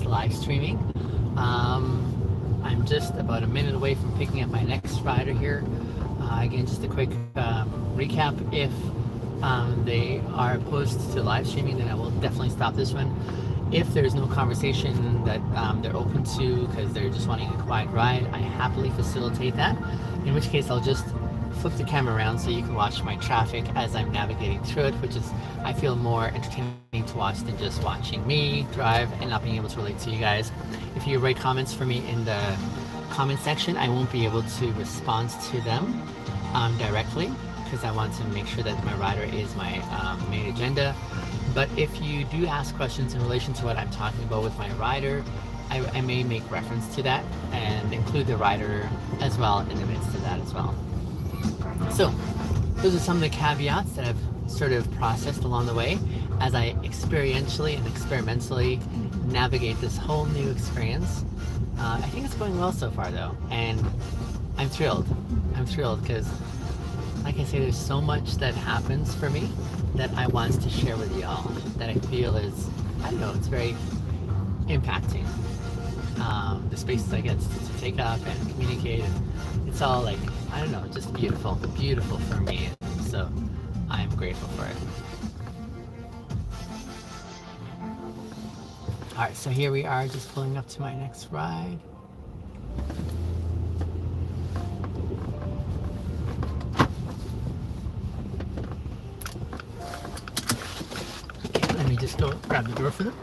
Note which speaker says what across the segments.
Speaker 1: live streaming. I'm just about a minute away from picking up my next rider here. Again, just a quick recap. If they are opposed to live streaming, then I will definitely stop this one. If there's no conversation that they're open to because they're just wanting a quiet ride, I happily facilitate that. In which case, I'll just flip the camera around so you can watch my traffic as I'm navigating through it, which is, I feel, more entertaining to watch than just watching me drive and not being able to relate to you guys. If you write comments for me in the comment section, I won't be able to respond to them directly because I want to make sure that my rider is my main agenda. But if you do ask questions in relation to what I'm talking about with my rider, I may make reference to that and include the rider as well in the midst of that as well. So those are some of the caveats that I've sort of processed along the way as I experientially and experimentally navigate this whole new experience. I think it's going well so far though, and I'm thrilled. I'm thrilled because, like I say, there's so much that happens for me that I want to share with y'all that I feel is, I don't know, it's very impacting. The spaces I get to take up and communicate, and it's all like, I don't know, just beautiful, beautiful for me. So I'm grateful for it. All right, so here we are, just pulling up to my next ride. Okay, let me just go grab the door for them.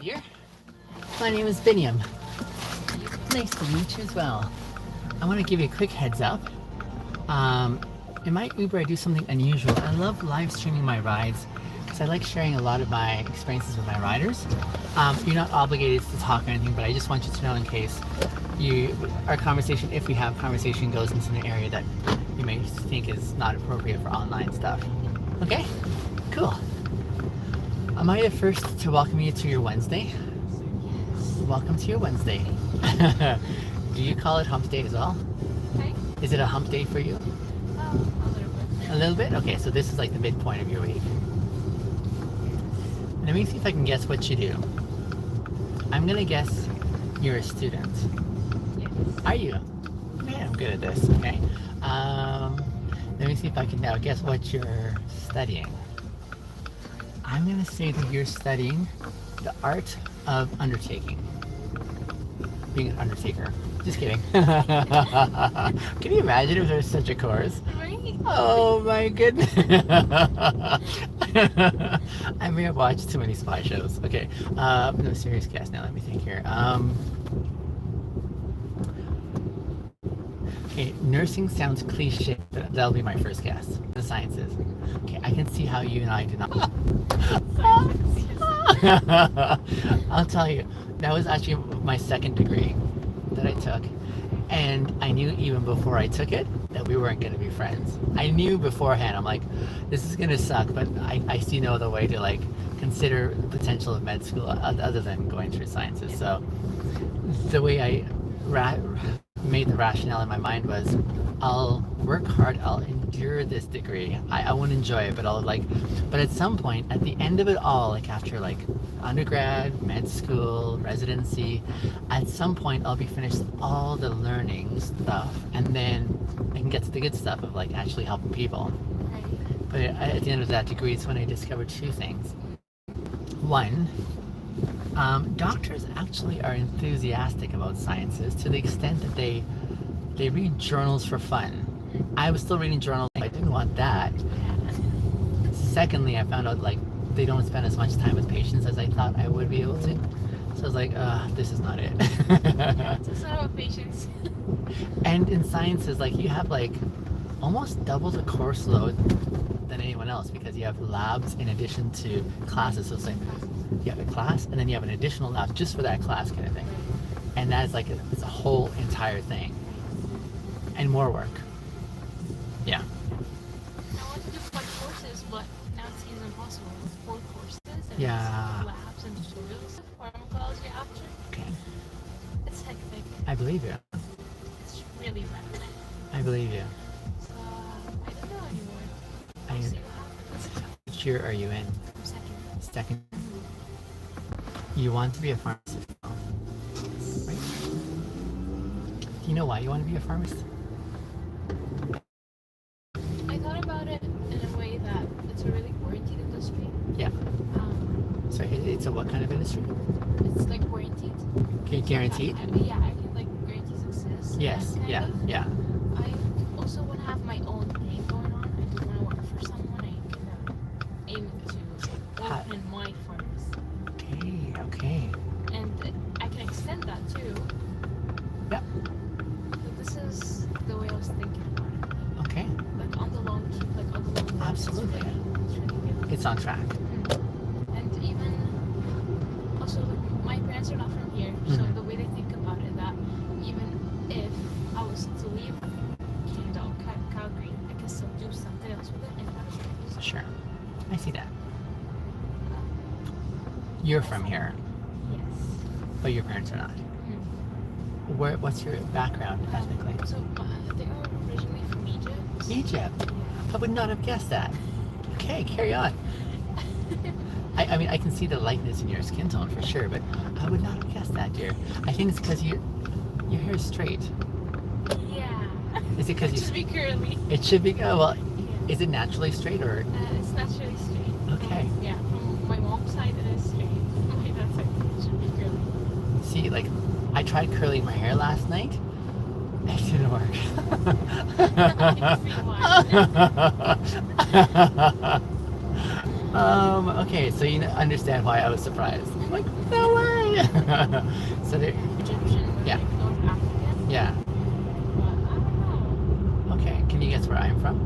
Speaker 1: Dear. My name is Biniam. Nice to meet you as well. I want to give you a quick heads up. In my Uber, I do something unusual. I love live streaming my rides because I like sharing a lot of my experiences with my riders. You're not obligated to talk or anything, but I just want you to know in case our conversation, if we have conversation, goes into an area that you may think is not appropriate for online stuff. Okay? Cool. Am I the first to welcome you to your Wednesday? Yes. Welcome to your Wednesday. Do you call it hump day as well? Okay. Is it a hump day for you? A little bit. A little bit? Okay, so this is like the midpoint of your week. Let me see if I can guess what you do. I'm gonna guess you're a student. Yes. Are you? Yeah, I'm good at this, okay. Let me see if I can now guess what you're studying. I'm going to say that you're studying the art of undertaking. Being an undertaker. Just kidding. Can you imagine if there was such a course? Right? Oh my goodness. I may have watched too many spy shows. Okay. No, serious guess now. Let me think here. Okay, nursing sounds cliche, but that'll be my first guess. The sciences. Okay, I can see how you and I do not. I'll tell you, that was actually my second degree that I took. And I knew even before I took it that we weren't going to be friends. I knew beforehand, I'm like, this is going to suck, but I see no other way to like consider the potential of med school other than going through sciences. So the way I made the rationale in my mind was, I'll work hard, I'll endure this degree, I won't enjoy it, but but at some point, at the end of it all, like after like undergrad, med school, residency, at some point I'll be finished with all the learning stuff, and then I can get to the good stuff of like actually helping people. But at the end of that degree, it's when I discovered two things. One, doctors actually are enthusiastic about sciences to the extent that they read journals for fun. I was still reading journals. I didn't want that. Secondly, I found out like they don't spend as much time with patients as I thought I would be able to. So I was like, this is not it.
Speaker 2: It's not about patients.
Speaker 1: And in sciences, like you have like almost double the course load than anyone else because you have labs in addition to classes. So it's like you have a class and then you have an additional lab just for that class kind of thing. And that is like it's a whole entire thing. and more work. Yeah.
Speaker 2: I want to do 5 courses, but now it seems impossible with 4 courses and
Speaker 1: Yeah.
Speaker 2: labs and tutorials. Pharmacology after.
Speaker 1: Okay.
Speaker 2: It's hectic.
Speaker 1: I believe you.
Speaker 2: It's really bad.
Speaker 1: I believe you.
Speaker 2: So, I don't know anymore.
Speaker 1: I,
Speaker 2: We'll see what happens.
Speaker 1: which year are you in?
Speaker 2: I'm second.
Speaker 1: Second. You want to be a pharmacist, right? Do you know why you want to be a pharmacist?
Speaker 2: I thought about it in a way that it's a really guaranteed industry.
Speaker 1: Yeah.
Speaker 2: Um,
Speaker 1: So it's a what kind of industry?
Speaker 2: it's like guaranteed.
Speaker 1: Okay, guareed?
Speaker 2: Yeah, I can like guarantee success.
Speaker 1: Yes.
Speaker 2: kind
Speaker 1: Yeah.
Speaker 2: of.
Speaker 1: Yeah.
Speaker 2: I also want to have my own thing going on. I don't want to work for someone. I aim to open my pharmacy.
Speaker 1: Okay. Okay.
Speaker 2: And I can extend that too.
Speaker 1: Yeah.
Speaker 2: But this is the way I was thinking about it.
Speaker 1: Okay.
Speaker 2: Like on the long run,
Speaker 1: Absolutely.
Speaker 2: It's really good.
Speaker 1: It's on track.
Speaker 2: And even also like, my parents are not from here, so
Speaker 1: Mhm.
Speaker 2: the way they think about it, that even if I was to leave Canada or Calgary, I can still do something else with it and not as
Speaker 1: Sure. I see that. You're from here,
Speaker 2: Yes.
Speaker 1: but your parents are not.
Speaker 2: Mm.
Speaker 1: What's your background ethnically?
Speaker 2: So they are originally from Egypt.
Speaker 1: Egypt.
Speaker 2: Yeah.
Speaker 1: I would not have guessed that. Okay, carry on. I mean, I can see the lightness in your skin tone for sure, but I would not have guessed that, dear. I think it's because your hair is straight.
Speaker 2: Yeah.
Speaker 1: Is it because
Speaker 2: It should be curly.
Speaker 1: It should be. Oh, well,
Speaker 2: Yeah.
Speaker 1: is it naturally straight or?
Speaker 2: It's naturally straight.
Speaker 1: Okay.
Speaker 2: Yeah, from my mom's side it is straight. From my dad's side it should be curly.
Speaker 1: See, like, I tried curling my hair last night. It didn't work.
Speaker 2: I see why.
Speaker 1: Okay, so you understand why I was surprised. I'm like, no way. So there,
Speaker 2: Egyptian,
Speaker 1: Yeah.
Speaker 2: like North African.
Speaker 1: yeah.
Speaker 2: But I don't know.
Speaker 1: Okay, can you guess where I'm from?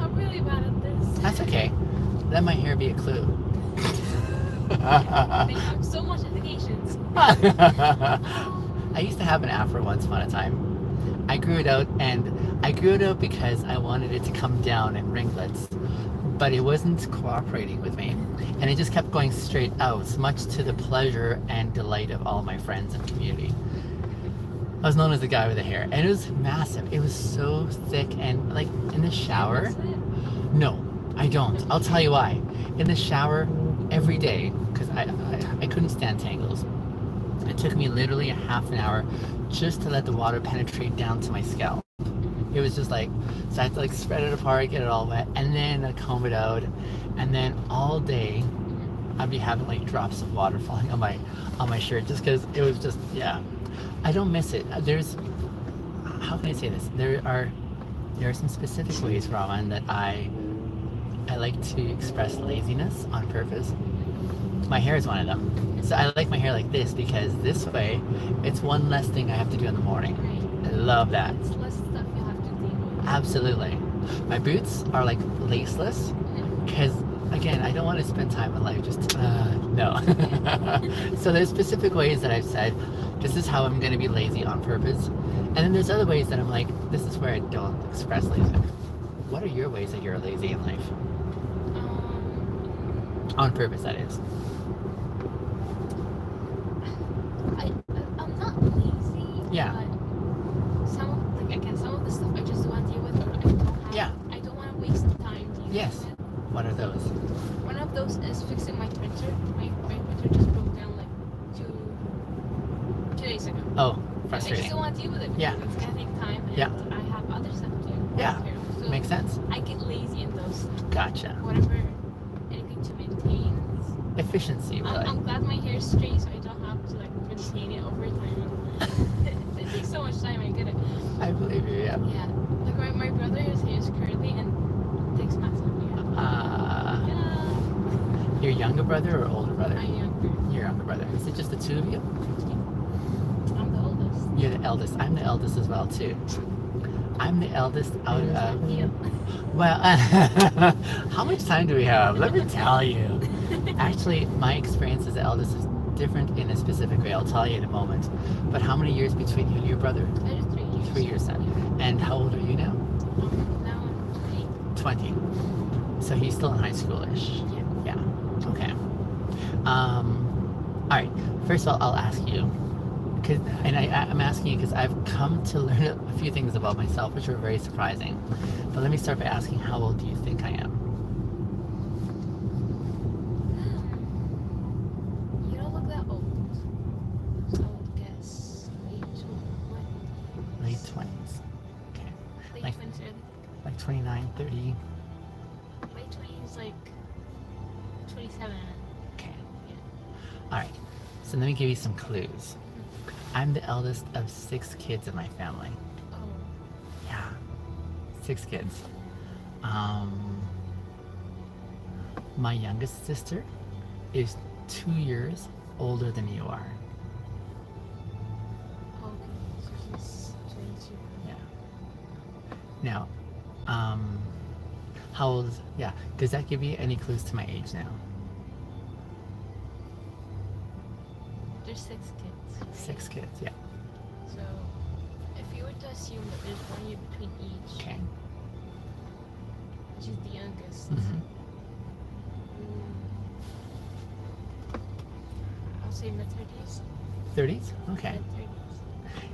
Speaker 2: I'm really bad at this.
Speaker 1: That's okay. Let my hair be a clue.
Speaker 2: They have so much indications.
Speaker 1: I used to have an afro once upon a time. I grew it out, and I grew it out because I wanted it to come down in ringlets, but it wasn't cooperating with me, and it just kept going straight out, much to the pleasure and delight of all my friends and community. I was known as the guy with the hair, and it was massive. It was so thick, and like in the shower.
Speaker 2: That's it.
Speaker 1: No, I don't. I'll tell you why. In the shower every day, because I couldn't stand tangles. It took me literally a half an hour just to let the water penetrate down to my scalp. It was just like, so I had to like spread it apart, get it all wet, and then I'd comb it out, and then all day I'd be having like drops of water falling on my shirt just because it was just, yeah. I don't miss it. There's, how can I say this? There are some specific ways, Raman, that I like to express laziness on purpose. My hair is one of them. So I like my hair like this because this way, it's one less thing I have to do in the morning.
Speaker 2: Right.
Speaker 1: I love that.
Speaker 2: It's less stuff you have to deal with.
Speaker 1: Absolutely. My boots are like laceless because, again, I don't want to spend time in life just, no. So there's specific ways that I've said, this is how I'm going to be lazy on purpose. And then there's other ways that I'm like, this is where I don't express laziness. What are your ways that you're lazy in life? On purpose, that is.
Speaker 2: I'm not lazy.
Speaker 1: Yeah.
Speaker 2: But some of the stuff I just don't want to deal with, or I don't have.
Speaker 1: Yeah.
Speaker 2: I don't want to waste time dealing
Speaker 1: Yes.
Speaker 2: with.
Speaker 1: What are those?
Speaker 2: One of those is fixing my printer. My printer just broke down like two days ago.
Speaker 1: Oh,
Speaker 2: I just
Speaker 1: frustrating.
Speaker 2: don't want to deal with it.
Speaker 1: Yeah.
Speaker 2: Because it's gonna take time, and
Speaker 1: Yeah.
Speaker 2: I have other stuff to do.
Speaker 1: Yeah.
Speaker 2: So
Speaker 1: Makes sense.
Speaker 2: I get lazy in those.
Speaker 1: Gotcha.
Speaker 2: Whatever, anything to maintain.
Speaker 1: Efficiency, really.
Speaker 2: I'm glad my hair is straight, so I don't have to like maintain it over time. It takes so much time. I get it.
Speaker 1: I believe you, yeah.
Speaker 2: Yeah. Like my brother, his hair is curly and it takes massive. Yeah.
Speaker 1: Your younger brother or older brother?
Speaker 2: I'm younger.
Speaker 1: Your younger brother. Is it just the two of you?
Speaker 2: I'm the oldest.
Speaker 1: You're the eldest. I'm the eldest as well, too. I'm the eldest out
Speaker 2: How does that
Speaker 1: of...
Speaker 2: feel?
Speaker 1: Well, how much time do we have? Let me tell you. Actually, my experience as the eldest is different in a specific way. I'll tell you in a moment. But how many years between you and your brother?
Speaker 2: I just 3 years. 3 years.
Speaker 1: 3 years then. And how old are you now?
Speaker 2: Now I'm
Speaker 1: 20. So he's still in high schoolish.
Speaker 2: 20. Yeah.
Speaker 1: Yeah. Okay. All right. First of all, I'll ask you, I'm asking you because I've come to learn a few things about myself, which are very surprising. But let me start by asking, how old do you think I am?
Speaker 2: You don't look that old. So I would guess
Speaker 1: Late 20s. Okay.
Speaker 2: late
Speaker 1: Like-
Speaker 2: 20s, early.
Speaker 1: Like 29, 30.
Speaker 2: Late 20s, like 27.
Speaker 1: Okay.
Speaker 2: Yeah.
Speaker 1: All right. So let me give you some clues. I'm the eldest of 6 kids in my family.
Speaker 2: Oh,
Speaker 1: Yeah. 6 kids. My youngest sister is 2 years older than you are.
Speaker 2: okay. So he's 22.
Speaker 1: Yeah. Now, how old is, yeah, does that give you any clues to my age now?
Speaker 2: There's 6 kids. Right?
Speaker 1: 6 kids, yeah.
Speaker 2: So if you were to assume that there's 1 year between each,
Speaker 1: Okay.
Speaker 2: which is the youngest,
Speaker 1: Mm-hmm.
Speaker 2: I'll say mid 30s.
Speaker 1: 30s? Okay.
Speaker 2: Mid 30s.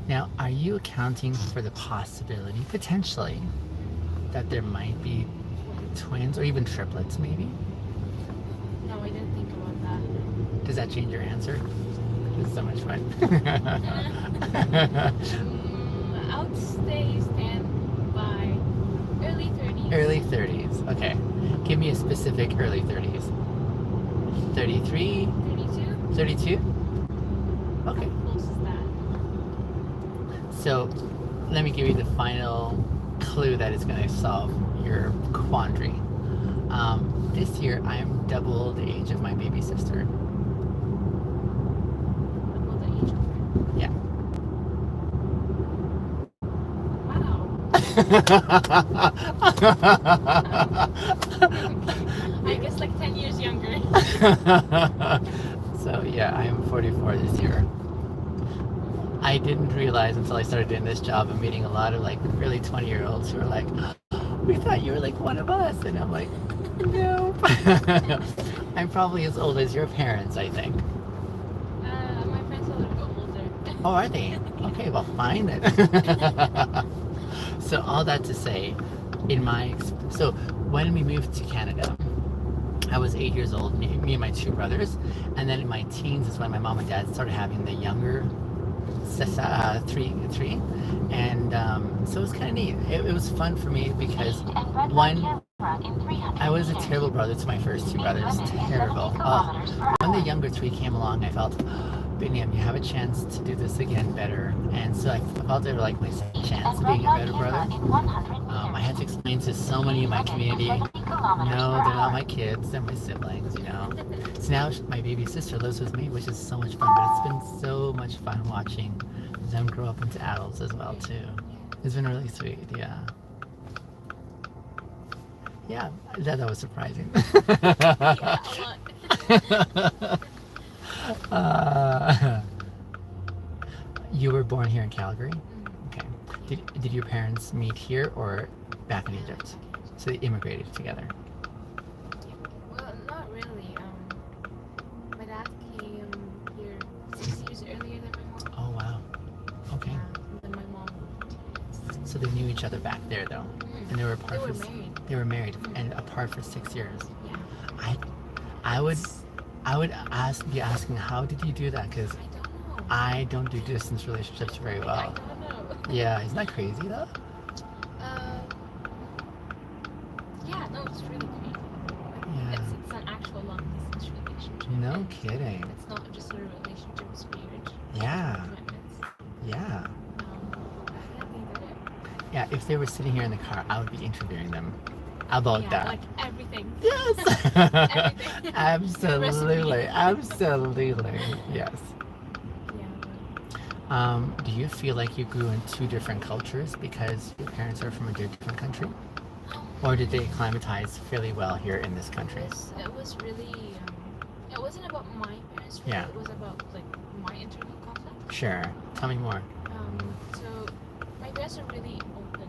Speaker 1: Now, are you accounting for the possibility, potentially, that there might be twins or even triplets, maybe?
Speaker 2: No, I didn't think about that.
Speaker 1: Does that change your answer? It's so much fun.
Speaker 2: I would say stand by early 30s.
Speaker 1: Early 30s. Okay. Give me a specific early 30s. 33?
Speaker 2: 32?
Speaker 1: 32? Okay.
Speaker 2: How close is that?
Speaker 1: So let me give you the final clue that is going to solve your quandary. This year, I am double the age of my baby sister.
Speaker 2: Double the age of her.
Speaker 1: Yeah.
Speaker 2: Wow. I guess like 10 years younger.
Speaker 1: So yeah, I am 44 this year. I didn't realize until I started doing this job and meeting a lot of like really 20-year-olds who are like, we thought you were like one of us. And I'm like, no. I'm probably as old as your parents, I think.
Speaker 2: My friends are a little bit older.
Speaker 1: Oh, are they? Okay, well, fine then. So all that to say, so when we moved to Canada, I was 8 years old, me and my 2 brothers, and then in my teens is when my mom and dad started having the younger three, and so it was kind of neat. It was fun for me because one, I was a terrible brother to my first 2 brothers, terrible. When the younger 3 came along, I felt, Biniam, you have a chance to do this again better, and so I felt they were like my second chance of being a better brother. I had to explain to so many in my community, no, they're not my kids, they're my siblings, you know. So now my baby sister lives with me, which is so much fun, but it's been so much fun watching them grow up into adults as well too. It's been really sweet, yeah. Yeah, that was surprising.
Speaker 2: Yeah, a lot.
Speaker 1: You were born here in Calgary?
Speaker 2: Mm.
Speaker 1: Okay. Did your parents meet here or back in Egypt? So they immigrated together.
Speaker 2: Well, not really. My dad came here 6 years earlier than my mom.
Speaker 1: Oh wow. Okay.
Speaker 2: Yeah, and then my mom.
Speaker 1: So they knew each other back there though, and they were apart.
Speaker 2: They were
Speaker 1: for,
Speaker 2: married.
Speaker 1: They were married and apart for 6 years.
Speaker 2: Yeah.
Speaker 1: I would be asking, how did you do that? Because
Speaker 2: I don't know.
Speaker 1: I don't do distance relationships very
Speaker 2: I
Speaker 1: well.
Speaker 2: don't know.
Speaker 1: Yeah, isn't that crazy though?
Speaker 2: Yeah, no, it's really great.
Speaker 1: Yeah.
Speaker 2: It's an actual long distance relationship.
Speaker 1: No kidding.
Speaker 2: It's not just a relationship, it's marriage.
Speaker 1: Yeah.
Speaker 2: Commitments.
Speaker 1: Yeah.
Speaker 2: Yeah, they did it.
Speaker 1: Yeah, if they were sitting here in the car, I would be interviewing them about
Speaker 2: Yeah,
Speaker 1: that.
Speaker 2: like everything.
Speaker 1: Yes.
Speaker 2: Everything.
Speaker 1: Absolutely. Absolutely. Yes.
Speaker 2: Yeah.
Speaker 1: Do you feel like you grew in 2 different cultures because your parents are from a different country? Or did they acclimatize fairly well here in this country?
Speaker 2: It was really, it wasn't about my parents, really.
Speaker 1: Yeah.
Speaker 2: It was about like my internal conflict.
Speaker 1: Sure. Tell me more.
Speaker 2: So my parents guys are really open.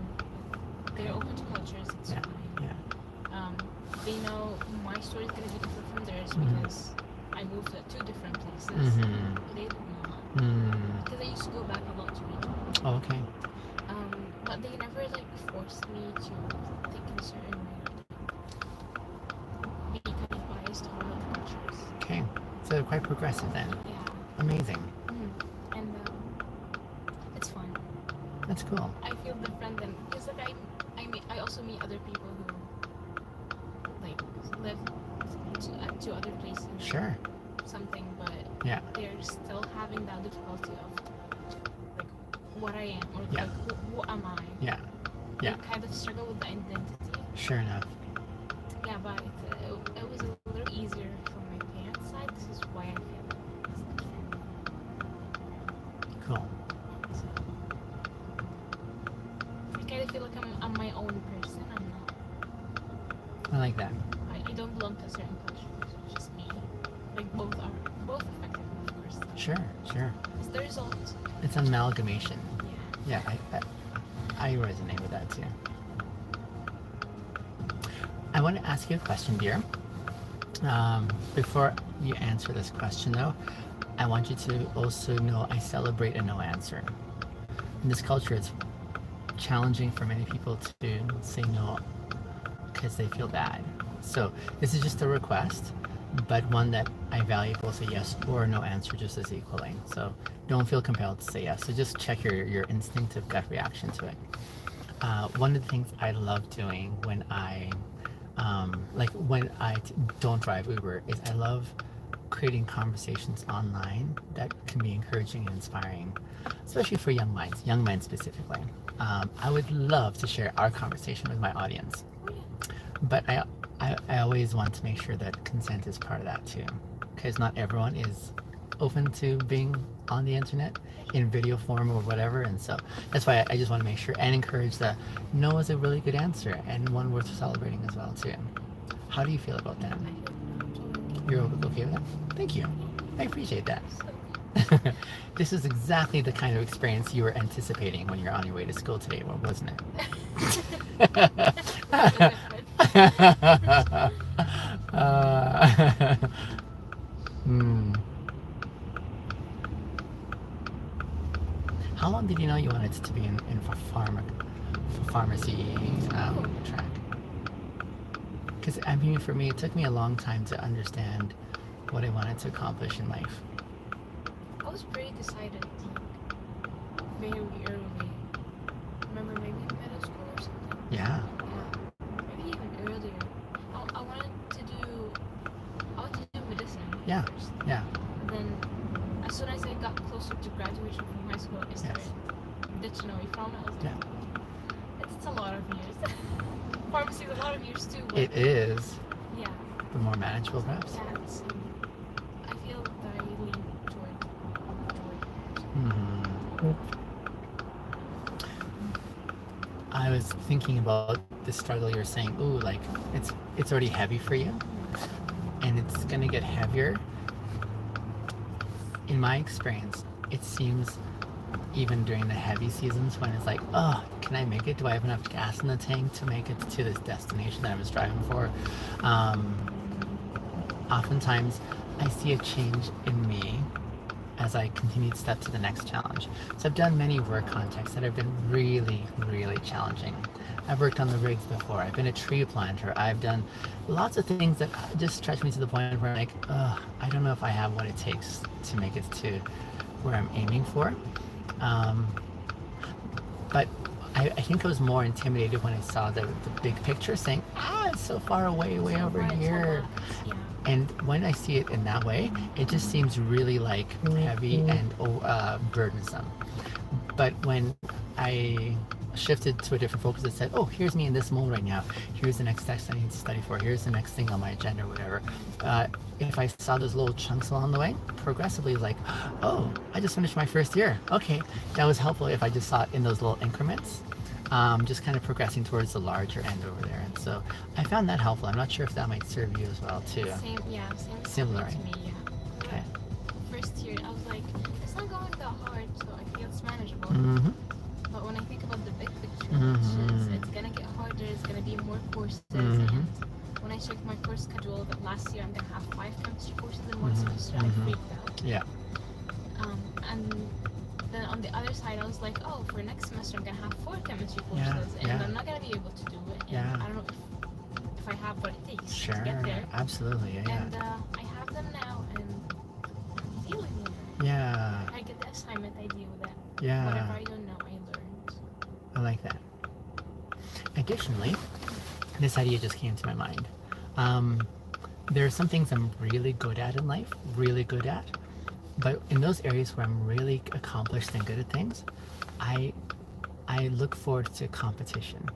Speaker 2: They're open to cultures. It's
Speaker 1: Yeah.
Speaker 2: fine.
Speaker 1: Yeah.
Speaker 2: They know my story is gonna be different from theirs
Speaker 1: Mhm.
Speaker 2: because I moved to two different places.
Speaker 1: Mm-hmm.
Speaker 2: They did not.
Speaker 1: Mm.
Speaker 2: Because I used to go back a lot to Egypt.
Speaker 1: Oh, okay.
Speaker 2: But they never like forced me to think in a certain way or be kind of biased on other cultures.
Speaker 1: Okay. So they're quite progressive then.
Speaker 2: Yeah.
Speaker 1: Amazing.
Speaker 2: And it's fun.
Speaker 1: That's cool.
Speaker 2: I feel different than because like I also meet other people who like live to other places.
Speaker 1: Sure.
Speaker 2: Something, but
Speaker 1: Yeah.
Speaker 2: they're still having that difficulty of like what I am or
Speaker 1: Yeah.
Speaker 2: like what am I?
Speaker 1: Yeah. Yeah.
Speaker 2: They kind of struggle with the identity.
Speaker 1: Sure enough.
Speaker 2: Yeah, but it was a little easier from my parents' side. This is why I feel it's different.
Speaker 1: Cool.
Speaker 2: So, I kind of feel like I'm my own person. I'm not.
Speaker 1: I like that.
Speaker 2: I don't belong to a certain culture. It's just me. Like both effective, of course.
Speaker 1: Sure. Sure.
Speaker 2: It's the result.
Speaker 1: It's an amalgamation.
Speaker 2: Yeah.
Speaker 1: Yeah. I resonate with that too. I want to ask you a question, dear. Before you answer this question, though, I want you to also know I celebrate a no answer. In this culture, it's challenging for many people to say no because they feel bad. So this is just a request, but one that I value both a yes or no answer just as equally. So don't feel compelled to say yes. So just check your instinctive gut reaction to it. One of the things I love doing when I don't drive Uber is I love creating conversations online that can be encouraging and inspiring, especially for young men specifically. I would love to share our conversation with my audience, but I always want to make sure that consent is part of that too, because not everyone is open to being on the internet in video form or whatever, and so that's why I just want to make sure and encourage that no is a really good answer and one worth celebrating as well too. How do you feel about that? You're okay with that? Thank you. I appreciate that. This is exactly the kind of experience you were anticipating when you're on your way to school today, wasn't it? How long did you know you wanted to be in pharmacy track? Because I mean, for me, it took me a long time to understand what I wanted to accomplish in life.
Speaker 2: I was pretty decided very early. Remember, maybe in middle school or something.
Speaker 1: Yeah.
Speaker 2: Maybe even earlier. I wanted to do medicine
Speaker 1: Yeah.
Speaker 2: first.
Speaker 1: Yeah.
Speaker 2: And then, as soon as I got closer to graduation from high school, I started ditching away from it. I was like, it's a lot of years. Pharmacy is a lot of years too. But
Speaker 1: It is.
Speaker 2: yeah.
Speaker 1: But more manageable, perhaps.
Speaker 2: And I feel that I lean toward.
Speaker 1: Mm-hmm. I was thinking about the struggle you're saying. Ooh, like it's already heavy for you, and it's gonna get heavier. In my experience, it seems even during the heavy seasons when it's like, oh, can I make it? Do I have enough gas in the tank to make it to this destination that I was driving for? Oftentimes, I see a change in me as I continue to step to the next challenge. So I've done many work contexts that have been really, really challenging. I've worked on the rigs before. I've been a tree planter. I've done lots of things that just stretch me to the point where I'm like, I don't know if I have what it takes to make it to where I'm aiming for. But I think I was more intimidated when I saw the big picture saying, it's so far away, way over here.
Speaker 2: Yeah.
Speaker 1: And when I see it in that way, it just seems really like heavy and burdensome. But when I shifted to a different focus that said, here's me in this moment right now. Here's the next text I need to study for. Here's the next thing on my agenda or whatever. If I saw those little chunks along the way, progressively like, I just finished my first year. Okay, that was helpful if I just saw it in those little increments. Just kind of progressing towards the larger end over there. And so I found that helpful. I'm not sure if that might serve you as well too.
Speaker 2: Similar
Speaker 1: right?
Speaker 2: to me, yeah.
Speaker 1: Okay.
Speaker 2: First year, I was like, it's not going that hard, so I feel it's manageable.
Speaker 1: Mm-hmm.
Speaker 2: But when I think about the be more courses.
Speaker 1: Mm-hmm.
Speaker 2: And when I checked my course schedule, that last year I'm gonna have 5 chemistry courses in one semester, I freaked out.
Speaker 1: Yeah.
Speaker 2: And then on the other side, I was like, oh, for next semester I'm gonna have 4 chemistry courses,
Speaker 1: Yeah,
Speaker 2: and
Speaker 1: yeah.
Speaker 2: I'm not gonna be able to do it. And
Speaker 1: Yeah.
Speaker 2: I don't know if I have what it takes
Speaker 1: Sure.
Speaker 2: to get there.
Speaker 1: Absolutely. Yeah.
Speaker 2: And I have them now, and I'm dealing with it.
Speaker 1: Yeah.
Speaker 2: I get the assignment, I deal with it.
Speaker 1: Yeah.
Speaker 2: Whatever I don't know, I learned.
Speaker 1: I like that. Additionally, this idea just came to my mind. There are some things I'm really good at in life, really good at, but in those areas where I'm really accomplished and good at things, I look forward to competition.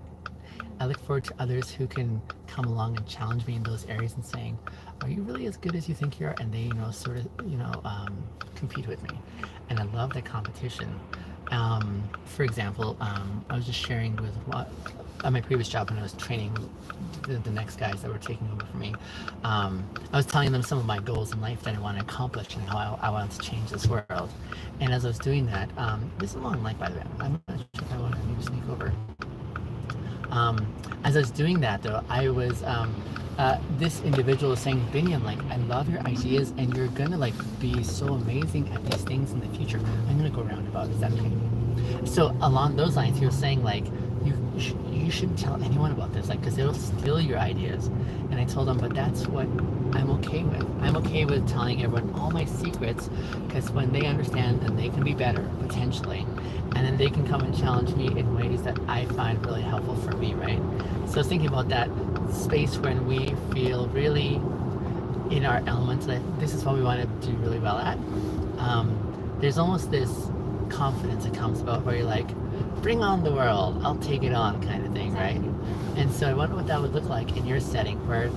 Speaker 1: I look forward to others who can come along and challenge me in those areas and saying, are you really as good as you think you are? And they, sort of, compete with me. And I love that competition. For example, I was just sharing with at my previous job when I was training the next guys that were taking over for me. I was telling them some of my goals in life that I want to accomplish and how I want to change this world. And as I was doing that, this is a long life, by the way. I'm not sure if I want to maybe sneak over. As I was doing that, though, I was this individual was saying, Binion, like, I love your ideas, and you're gonna like be so amazing at these things in the future. I'm gonna go roundabout. Is that okay? So along those lines, he was saying like, you shouldn't tell anyone about this, like, because it'll steal your ideas. And I told him, but that's what I'm okay with. I'm okay with telling everyone all my secrets, because when they understand, then they can be better potentially. And then they can come and challenge me in ways that I find really helpful for me, right? So I was thinking about that space when we feel really in our element, that this is what we want to do really well at. There's almost this confidence that comes about where you're like, bring on the world, I'll take it on kind of thing, right? And so I wonder what that would look like in your setting where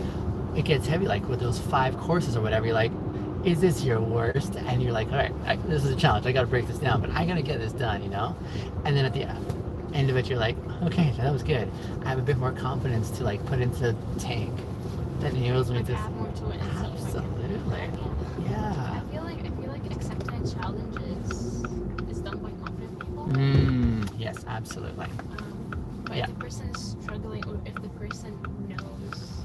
Speaker 1: it gets heavy, like with those 5 courses or whatever. You're like, is this your worst? And you're like, all right, this is a challenge. I got to break this down, but I got to get this done, And then at the end of it, you're like, okay, that was good. I have a bit more confidence to like put into the tank. That enables me to
Speaker 2: add more to it. And
Speaker 1: absolutely, yeah.
Speaker 2: I feel like accepting challenges is done by confident people.
Speaker 1: Yes, absolutely.
Speaker 2: But if the person is struggling, or if the person knows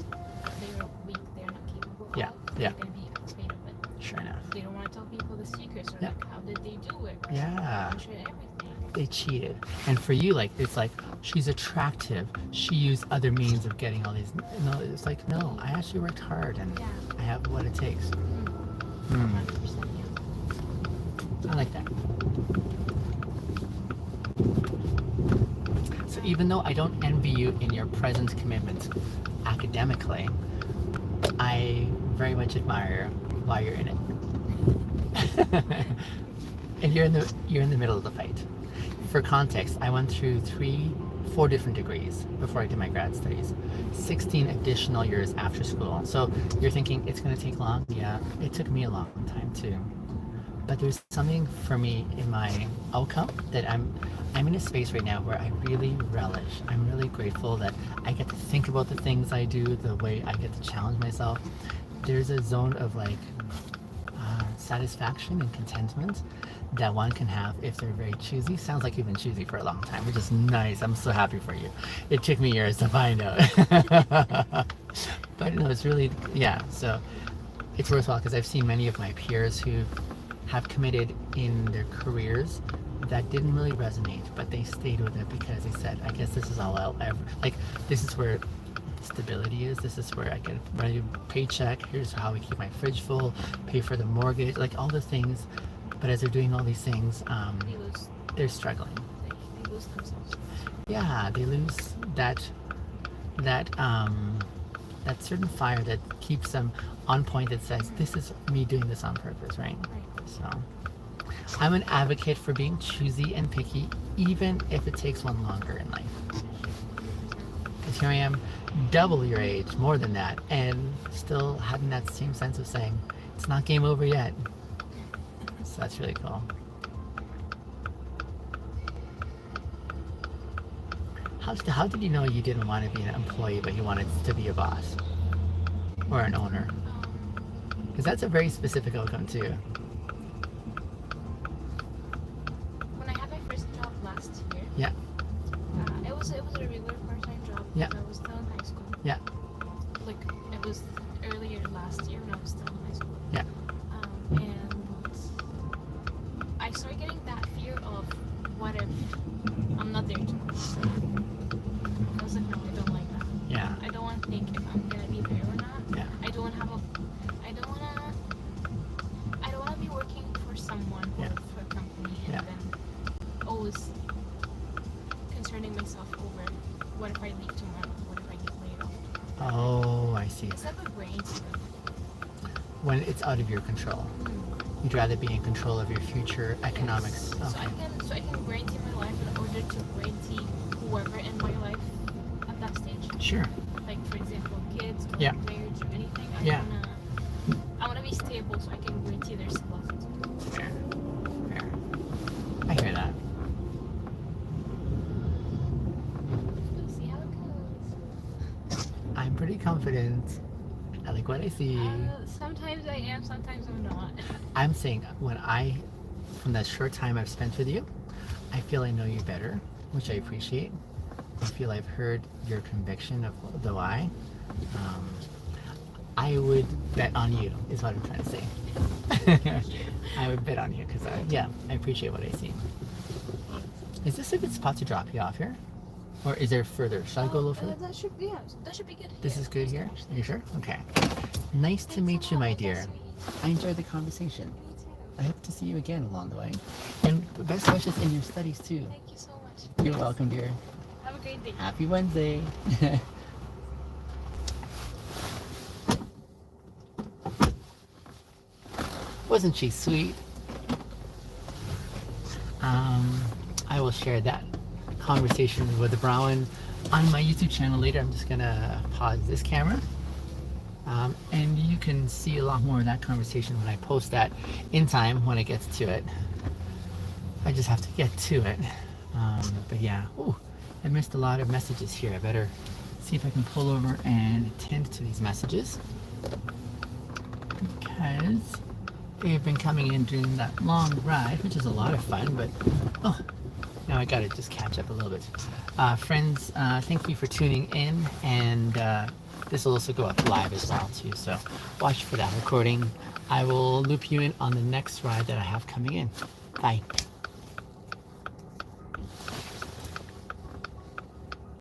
Speaker 2: that they're weak, they're not capable of, they're going to be afraid of it.
Speaker 1: Sure enough.
Speaker 2: They don't want to tell people the secrets, or like, how did they do it?
Speaker 1: Yeah.
Speaker 2: Everything.
Speaker 1: They cheated. And for you, like, it's like, she's attractive. She used other means of getting all these. No, it's like, no, I actually worked hard and I have what it takes.
Speaker 2: 100%,
Speaker 1: I like that. So even though I don't envy you in your present commitment academically, I very much admire why you're in it. And you're in the middle of the fight. For context, I went through 4 different degrees before I did my grad studies, 16 additional years after school. So you're thinking it's going to take long? Yeah, it took me a long time too. But there's something for me in my outcome that I'm in a space right now where I really relish. I'm really grateful that I get to think about the things I do, the way I get to challenge myself. There's a zone of like satisfaction and contentment that one can have if they're very choosy. Sounds like you've been choosy for a long time, which is nice. I'm so happy for you. It took me years to find out. But no, it's really, so it's worthwhile because I've seen many of my peers who have committed in their careers that didn't really resonate, but they stayed with it because they said, I guess this is all I'll ever, like, this is where stability is. This is where I get a paycheck. Here's how we keep my fridge full, pay for the mortgage, like all the things. But as they're doing all these things, they're struggling.
Speaker 2: They lose themselves.
Speaker 1: Yeah, they lose that certain fire that keeps them on point, that says, this is me doing this on purpose, right? So I'm an advocate for being choosy and picky, even if it takes one longer in life. Because here I am, double your age, more than that, and still having that same sense of saying, it's not game over yet. So that's really cool. How did you know you didn't want to be an employee, but you wanted to be a boss or an owner? Because that's a very specific outcome too.
Speaker 2: When I had my first job last year,
Speaker 1: Yeah.
Speaker 2: it was a regular part-time job.
Speaker 1: Yeah.
Speaker 2: when I was still in high school.
Speaker 1: Yeah.
Speaker 2: Like, it was earlier last year when I was still in high school.
Speaker 1: Yeah.
Speaker 2: And I started getting that fear of, what if I'm not there tomorrow? I was like, no, I don't like that.
Speaker 1: Yeah.
Speaker 2: I don't want to think if I'm gonna be there or not.
Speaker 1: Yeah.
Speaker 2: I don't want to be working for someone or
Speaker 1: Yeah.
Speaker 2: for a company and
Speaker 1: Yeah.
Speaker 2: then always concerning myself over, what if I leave tomorrow? What if I get laid off?
Speaker 1: Oh, I see.
Speaker 2: It's like a brain screw.
Speaker 1: When it's out of your control. You'd rather be in control of your future economics.
Speaker 2: So
Speaker 1: Okay.
Speaker 2: I can guarantee my life in order to guarantee whoever in my life at that stage.
Speaker 1: Sure.
Speaker 2: Like, for example, kids or
Speaker 1: Yeah.
Speaker 2: marriage or anything.
Speaker 1: Yeah.
Speaker 2: I wanna be stable so I can guarantee their success.
Speaker 1: Fair. Fair. I hear that.
Speaker 2: We'll see how it goes.
Speaker 1: I'm pretty confident. I like what I see.
Speaker 2: Sometimes I am, sometimes I'm not.
Speaker 1: I'm saying from that short time I've spent with you, I feel I know you better, which I appreciate. I feel I've heard your conviction of the why. I would bet on you, is what I'm trying to say. I would bet on you because I appreciate what I see. Is this a good spot to drop you off here? Or is there further? Should I go a little further?
Speaker 2: That should be good.
Speaker 1: This is good here? Are you sure? Okay. Nice to meet you, my dear. I enjoyed the conversation.
Speaker 2: Me too.
Speaker 1: I hope to see you again along the way. And best wishes in your studies too.
Speaker 2: Thank you so much.
Speaker 1: You're welcome, dear.
Speaker 2: Have a great day.
Speaker 1: Happy Wednesday. Wasn't she sweet? I will share that conversation with the Brown on my YouTube channel later. I'm just gonna pause this camera. And you can see a lot more of that conversation when I post that in time when it gets to it. I just have to get to it. But yeah, ooh, I missed a lot of messages here. I better see if I can pull over and attend to these messages. Because they've been coming in during that long ride, which is a lot of fun, but oh, now I gotta just catch up a little bit. Friends, thank you for tuning in, and this will also go up live as well too, so watch for that recording. I will loop you in on the next ride that I have coming in. Bye.